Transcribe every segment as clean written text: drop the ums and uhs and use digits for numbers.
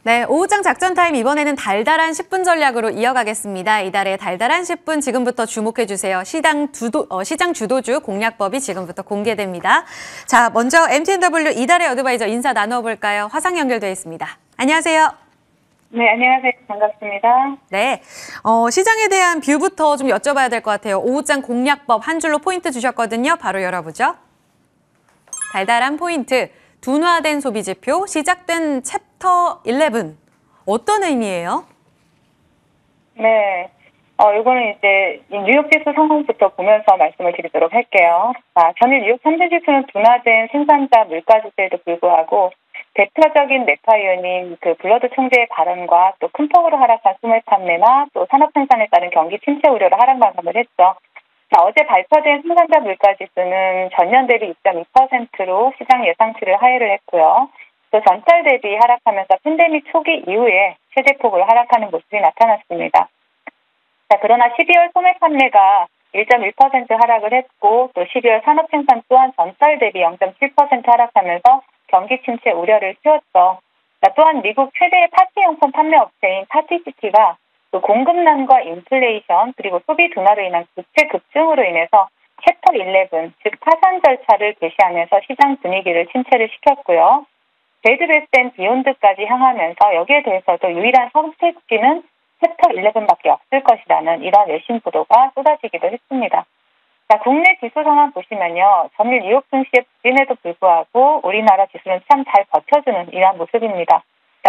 네, 오후장 작전 타임 이번에는 달달한 10분 전략으로 이어가겠습니다. 이달의 달달한 10분 지금부터 주목해주세요. 시장 주도주 공략법이 지금부터 공개됩니다. 자, 먼저 MTNW 이달의 어드바이저 인사 나눠볼까요? 화상 연결되어 있습니다. 안녕하세요. 네, 안녕하세요. 반갑습니다. 네, 시장에 대한 뷰부터 좀 여쭤봐야 될 것 같아요. 오후장 공략법 한 줄로 포인트 주셨거든요. 바로 열어보죠. 달달한 포인트. 둔화된 소비지표, 시작된 챕터 11. 어떤 의미예요? 네, 이거는 이제 뉴욕 지수 상황부터 보면서 말씀을 드리도록 할게요. 전일 뉴욕 3대 지수는 둔화된 생산자 물가 지수에도 불구하고 대표적인 매파이어인 그 블러드 총재의 발언과 또 큰 폭으로 하락한 소매 판매나 또 산업 생산에 따른 경기 침체 우려로 하락 마감을 했죠. 어제 발표된 생산자 물가 지수는 전년 대비 2.2%로 시장 예상치를 하회를 했고요. 또 전달 대비 하락하면서 팬데믹 초기 이후에 최대폭으로 하락하는 모습이 나타났습니다. 그러나 12월 소매 판매가 1.1% 하락을 했고 또 12월 산업 생산 또한 전달 대비 0.7% 하락하면서 경기 침체 우려를 키웠죠. 또한 미국 최대의 파티용품 판매 업체인 파티시티가 또 공급난과 인플레이션 그리고 소비 둔화로 인한 부채 급증으로 인해서 챕터 11, 즉 파산 절차를 개시하면서 시장 분위기를 침체를 시켰고요. 베드 베스 앤 비욘드까지 향하면서 여기에 대해서도 유일한 선택지는 챕터 11밖에 없을 것이라는 이러한 외신 보도가 쏟아지기도 했습니다. 국내 지수 상황 보시면요. 전일 뉴욕 증시의 부진에도 불구하고 우리나라 지수는 참 잘 버텨주는 이러한 모습입니다.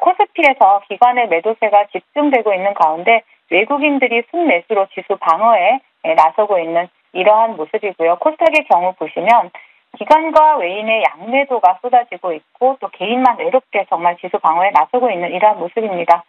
코스피에서 기관의 매도세가 집중되고 있는 가운데 외국인들이 순매수로 지수 방어에 나서고 있는 이러한 모습이고요. 코스닥의 경우 보시면 기관과 외인의 양매도가 쏟아지고 있고 또 개인만 외롭게 정말 지수 방어에 나서고 있는 이러한 모습입니다.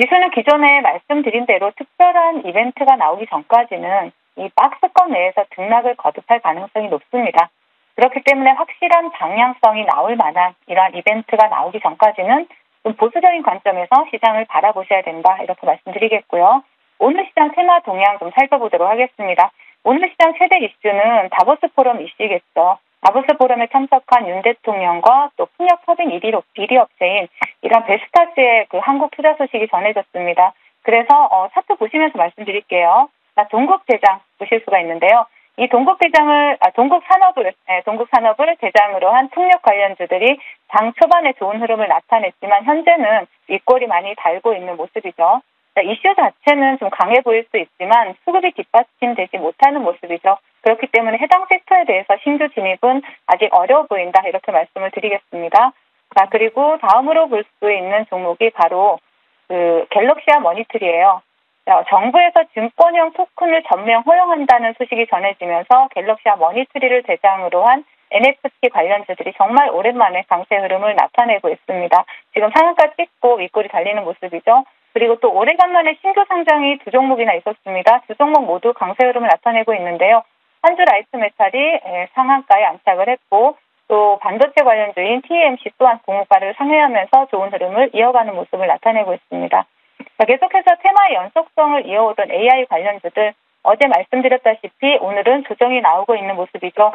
지수는 기존에 말씀드린 대로 특별한 이벤트가 나오기 전까지는 이 박스권 내에서 등락을 거듭할 가능성이 높습니다. 그렇기 때문에 확실한 방향성이 나올 만한 이러한 이벤트가 나오기 전까지는 좀 보수적인 관점에서 시장을 바라보셔야 된다 이렇게 말씀드리겠고요. 오늘 시장 테마 동향 좀 살펴보도록 하겠습니다. 오늘 시장 최대 이슈는 다보스 포럼 이슈겠죠. 다보스 포럼에 참석한 윤 대통령과 또 풍력 협인 1위 업체인 이란 베스타스의 그 한국 투자 소식이 전해졌습니다. 그래서 차트 보시면서 말씀드릴게요. 동국 대장 보실 수가 있는데요. 이 동국 산업을 대장으로 한 풍력 관련주들이 장 초반에 좋은 흐름을 나타냈지만 현재는 윗골이 많이 달고 있는 모습이죠. 이슈 자체는 좀 강해 보일 수 있지만 수급이 뒷받침되지 못하는 모습이죠. 그렇기 때문에 해당 섹터에 대해서 신규 진입은 아직 어려워 보인다 이렇게 말씀을 드리겠습니다. 그리고 다음으로 볼 수 있는 종목이 바로 그 갤럭시아 머니트리예요. 정부에서 증권형 토큰을 전면 허용한다는 소식이 전해지면서 갤럭시아 머니트리를 대상으로 한 NFT 관련주들이 정말 오랜만에 강세 흐름을 나타내고 있습니다. 지금 상한가 찍고 윗골이 달리는 모습이죠. 그리고 또 오래간만에 신규 상장이 두 종목이나 있었습니다. 두 종목 모두 강세 흐름을 나타내고 있는데요. 한주 라이트 메탈이 상한가에 안착을 했고 또 반도체 관련주인 TMC 또한 공모가를 상회하면서 좋은 흐름을 이어가는 모습을 나타내고 있습니다. 계속해서 테마의 연속성을 이어오던 AI 관련주들 어제 말씀드렸다시피 오늘은 조정이 나오고 있는 모습이죠.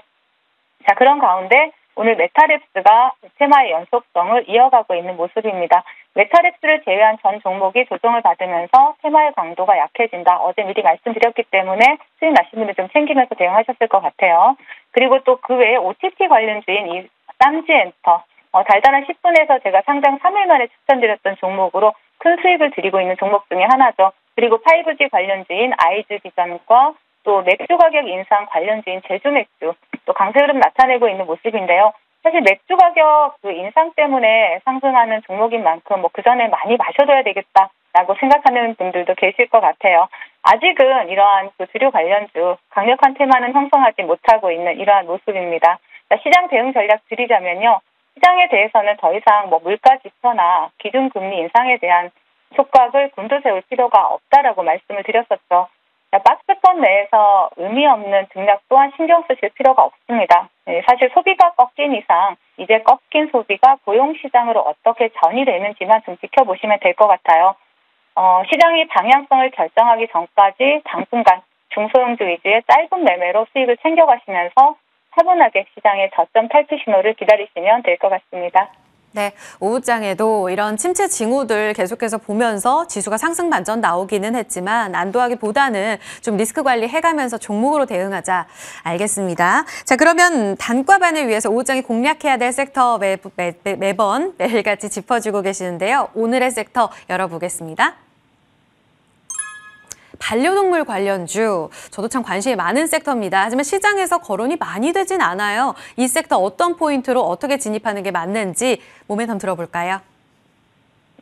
그런 가운데 오늘 메타랩스가 테마의 연속성을 이어가고 있는 모습입니다. 메타랩스를 제외한 전 종목이 조정을 받으면서 테마의 강도가 약해진다. 어제 미리 말씀드렸기 때문에 수익 나신 분들 좀 챙기면서 대응하셨을 것 같아요. 그리고 또 그 외에 OTT 관련주인 이 쌈지엔터 달달한 10분에서 제가 상장 3일 만에 추천드렸던 종목으로 큰 수익을 드리고 있는 종목 중에 하나죠. 그리고 5G 관련주인 아이즈비전과 또 맥주 가격 인상 관련주인 제주맥주 또 강세 흐름 나타내고 있는 모습인데요. 사실 맥주 가격 그 인상 때문에 상승하는 종목인 만큼 그 전에 많이 마셔둬야 되겠다라고 생각하는 분들도 계실 것 같아요. 아직은 이러한 그 주류 관련주 강력한 테마는 형성하지 못하고 있는 이러한 모습입니다. 시장 대응 전략 드리자면요. 시장에 대해서는 더 이상 물가 지표나 기준금리 인상에 대한 촉각을 곤두세울 필요가 없다라고 말씀을 드렸었죠. 박스권 내에서 의미 없는 등락 또한 신경 쓰실 필요가 없습니다. 사실 소비가 꺾인 이상 이제 꺾인 소비가 고용시장으로 어떻게 전이되는지만 좀 지켜보시면 될 것 같아요. 시장이 방향성을 결정하기 전까지 당분간 중소형주 위주의 짧은 매매로 수익을 챙겨가시면서 차분하게 시장의 저점 탈피 신호를 기다리시면 될 것 같습니다. 네, 오후장에도 이런 침체 징후들 계속해서 보면서 지수가 상승 반전 나오기는 했지만 안도하기보다는 좀 리스크 관리 해가면서 종목으로 대응하자. 알겠습니다. 자, 그러면 단과반을 위해서 오후장에 공략해야 될 섹터 매번 매일같이 짚어주고 계시는데요. 오늘의 섹터 열어보겠습니다. 반려동물 관련주, 저도 참 관심이 많은 섹터입니다. 하지만 시장에서 거론이 많이 되진 않아요. 이 섹터 어떤 포인트로 어떻게 진입하는 게 맞는지 몸에 좀 들어볼까요?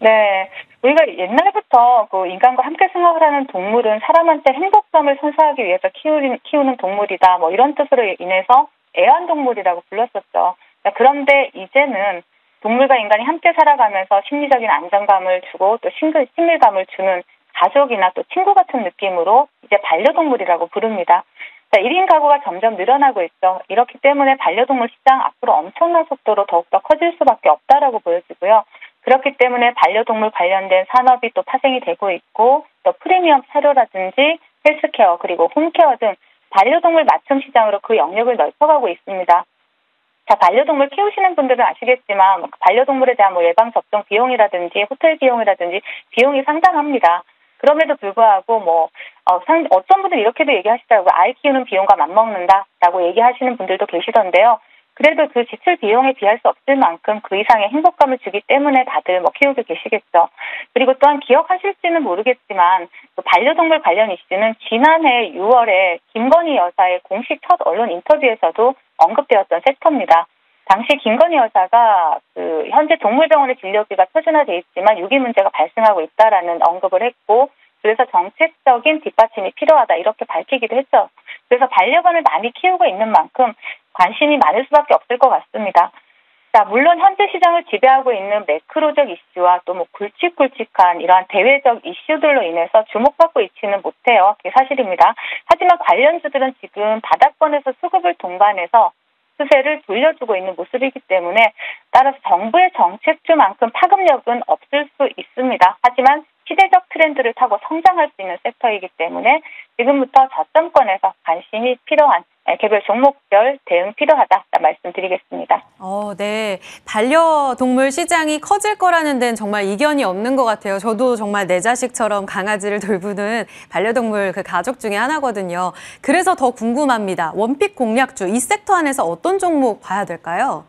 네, 우리가 옛날부터 그 인간과 함께 생활을 하는 동물은 사람한테 행복감을 선사하기 위해서 키우는 동물이다. 뭐 이런 뜻으로 인해서 애완동물이라고 불렀었죠. 그런데 이제는 동물과 인간이 함께 살아가면서 심리적인 안정감을 주고 또 친밀감을 주는 가족이나 또 친구 같은 느낌으로 이제 반려동물이라고 부릅니다. 자, 1인 가구가 점점 늘어나고 있죠. 이렇기 때문에 반려동물 시장 앞으로 엄청난 속도로 더욱더 커질 수밖에 없다라고 보여지고요. 그렇기 때문에 반려동물 관련된 산업이 또 파생이 되고 있고 또 프리미엄 사료라든지 헬스케어 그리고 홈케어 등 반려동물 맞춤 시장으로 그 영역을 넓혀가고 있습니다. 자, 반려동물 키우시는 분들은 아시겠지만 반려동물에 대한 예방 접종 비용이라든지 호텔 비용이라든지 비용이 상당합니다. 그럼에도 불구하고 어떤 분들은 이렇게도 얘기하시더라고요. 아이 키우는 비용과 맞먹는다라고 얘기하시는 분들도 계시던데요. 그래도 그 지출 비용에 비할 수 없을 만큼 그 이상의 행복감을 주기 때문에 다들 키우고 계시겠죠. 그리고 또한 기억하실지는 모르겠지만 반려동물 관련 이슈는 지난해 6월에 김건희 여사의 공식 첫 언론 인터뷰에서도 언급되었던 섹터입니다. 당시 김건희 여사가 현재 동물병원의 진료비가 표준화돼 있지만 유기 문제가 발생하고 있다라는 언급을 했고 그래서 정책적인 뒷받침이 필요하다 이렇게 밝히기도 했죠. 그래서 반려견을 많이 키우고 있는 만큼 관심이 많을 수밖에 없을 것 같습니다. 자, 물론 현재 시장을 지배하고 있는 매크로적 이슈와 또 굵직굵직한 이러한 대외적 이슈들로 인해서 주목받고 있지는 못해요. 그게 사실입니다. 하지만 관련주들은 지금 바닥권에서 수급을 동반해서 추세를 돌려주고 있는 모습이기 때문에 따라서 정부의 정책주만큼 파급력은 없을 수 있습니다. 하지만 시대적 트렌드를 타고 성장할 수 있는 섹터이기 때문에 지금부터 저점권에서 관심이 필요한 개별 종목별 대응 필요하다 말씀드리겠습니다. 네. 반려동물 시장이 커질 거라는 데는 정말 이견이 없는 것 같아요. 저도 정말 내 자식처럼 강아지를 돌보는 반려동물 그 가족 중에 하나거든요. 그래서 더 궁금합니다. 원픽 공략주, 이 섹터 안에서 어떤 종목 봐야 될까요?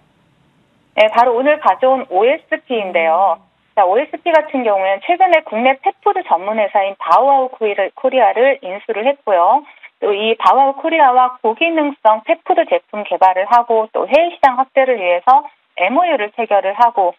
네, 바로 오늘 가져온 OSP인데요. 자, OSP 같은 경우에는 최근에 국내 펫푸드 전문 회사인 바우아우 코리아를 인수를 했고요. 또 이 바우아우 코리아와 고기능성 펫푸드 제품 개발을 하고 또 해외 시장 확대를 위해서 MOU를 체결을 하고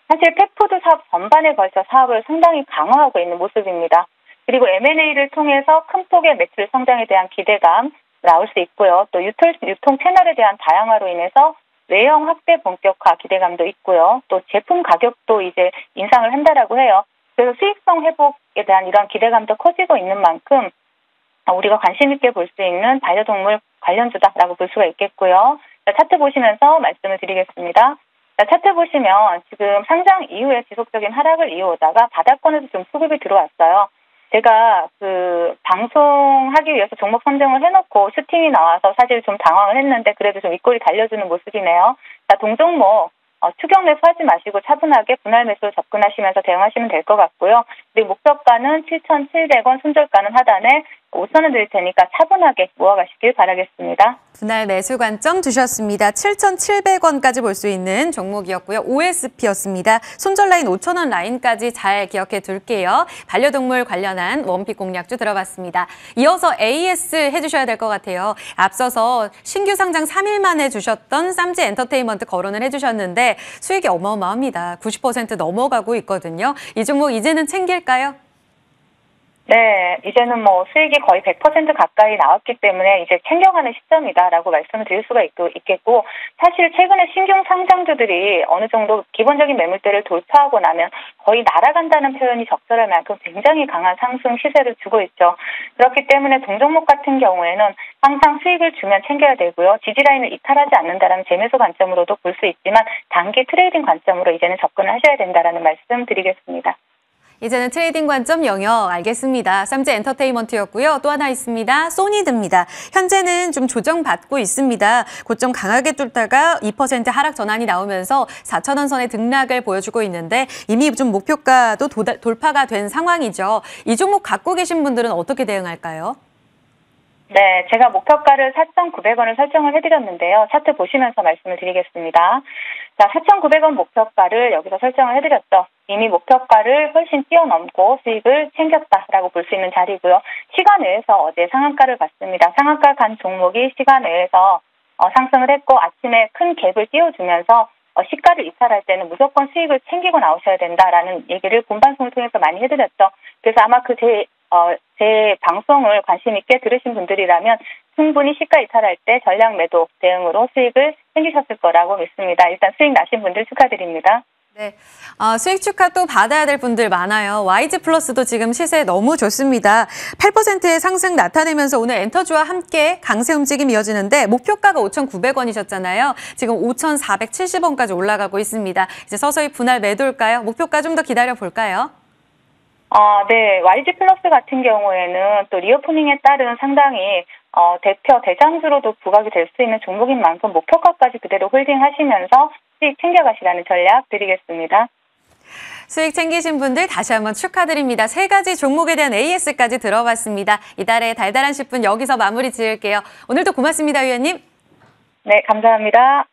사실 펫푸드 사업 전반에 걸쳐 사업을 상당히 강화하고 있는 모습입니다. 그리고 M&A를 통해서 큰 폭의 매출 성장에 대한 기대감 나올 수 있고요. 또 유통 채널에 대한 다양화로 인해서 외형 확대 본격화 기대감도 있고요. 또 제품 가격도 이제 인상을 한다라고 해요. 그래서 수익성 회복에 대한 이런 기대감도 커지고 있는 만큼 우리가 관심 있게 볼 수 있는 반려동물 관련주다라고 볼 수가 있겠고요. 자, 차트 보시면서 말씀을 드리겠습니다. 자, 차트 보시면 지금 상장 이후에 지속적인 하락을 이어오다가 바닥권에서 좀 수급이 들어왔어요. 제가 방송하기 위해서 종목 선정을 해놓고 슈팅이 나와서 사실 좀 당황을 했는데 그래도 좀 윗골이 달려주는 모습이네요. 자, 동종목 추격 매수하지 마시고 차분하게 분할 매수로 접근하시면서 대응하시면 될 것 같고요. 그리고 목표가는 7,700원, 손절가는 하단에 5,000원 드릴 테니까 차분하게 모아가시길 바라겠습니다. 분할 매수 관점 두셨습니다. 7,700원까지 볼 수 있는 종목이었고요. OSP였습니다. 손절 라인 5,000원 라인까지 잘 기억해 둘게요. 반려동물 관련한 원픽 공략주 들어봤습니다. 이어서 AS 해주셔야 될 것 같아요. 앞서서 신규 상장 3일 만에 주셨던 쌈지 엔터테인먼트 거론을 해주셨는데 수익이 어마어마합니다. 90% 넘어가고 있거든요. 이 종목 이제는 챙길까요? 네, 이제는 수익이 거의 100% 가까이 나왔기 때문에 이제 챙겨가는 시점이다라고 말씀을 드릴 수가 있겠고, 사실 최근에 신규 상장주들이 어느 정도 기본적인 매물대를 돌파하고 나면 거의 날아간다는 표현이 적절할 만큼 굉장히 강한 상승 시세를 주고 있죠. 그렇기 때문에 동종목 같은 경우에는 항상 수익을 주면 챙겨야 되고요. 지지라인을 이탈하지 않는다라는 재매수 관점으로도 볼 수 있지만 단기 트레이딩 관점으로 이제는 접근을 하셔야 된다라는 말씀 드리겠습니다. 이제는 트레이딩 관점 영역 알겠습니다. 쌈지 엔터테인먼트였고요. 또 하나 있습니다. 소니드입니다. 현재는 좀 조정받고 있습니다. 고점 강하게 뚫다가 2% 하락 전환이 나오면서 4,000원 선의 등락을 보여주고 있는데 이미 좀 목표가도 돌파가 된 상황이죠. 이 종목 갖고 계신 분들은 어떻게 대응할까요? 네, 제가 목표가를 4,900원을 설정을 해드렸는데요. 차트 보시면서 말씀을 드리겠습니다. 자, 4,900원 목표가를 여기서 설정을 해드렸죠. 이미 목표가를 훨씬 뛰어넘고 수익을 챙겼다라고 볼 수 있는 자리고요. 시간 외에서 어제 상한가를 봤습니다. 상한가 간 종목이 시간 외에서 상승을 했고 아침에 큰 갭을 띄워주면서 시가를 이탈할 때는 무조건 수익을 챙기고 나오셔야 된다라는 얘기를 본방송을 통해서 많이 해드렸죠. 그래서 아마 제 방송을 관심 있게 들으신 분들이라면 충분히 시가 이탈할 때 전량 매도 대응으로 수익을 챙기셨을 거라고 믿습니다. 일단 수익 나신 분들 축하드립니다. 네, 수익 축하 또 받아야 될 분들 많아요. YG 플러스도 지금 시세 너무 좋습니다. 8%의 상승 나타내면서 오늘 엔터주와 함께 강세 움직임 이어지는데 목표가가 5,900원이셨잖아요. 지금 5,470원까지 올라가고 있습니다. 이제 서서히 분할 매도일까요? 목표가 좀 더 기다려 볼까요? 네. YG 플러스 같은 경우에는 또 리오프닝에 따른 상당히 대표 대장주로도 부각이 될 수 있는 종목인 만큼 목표가까지 그대로 홀딩하시면서 수익 챙겨가시라는 전략 드리겠습니다. 수익 챙기신 분들 다시 한번 축하드립니다. 3가지 종목에 대한 AS까지 들어봤습니다. 이달의 달달한 10분 여기서 마무리 지을게요. 오늘도 고맙습니다, 위원님. 네, 감사합니다.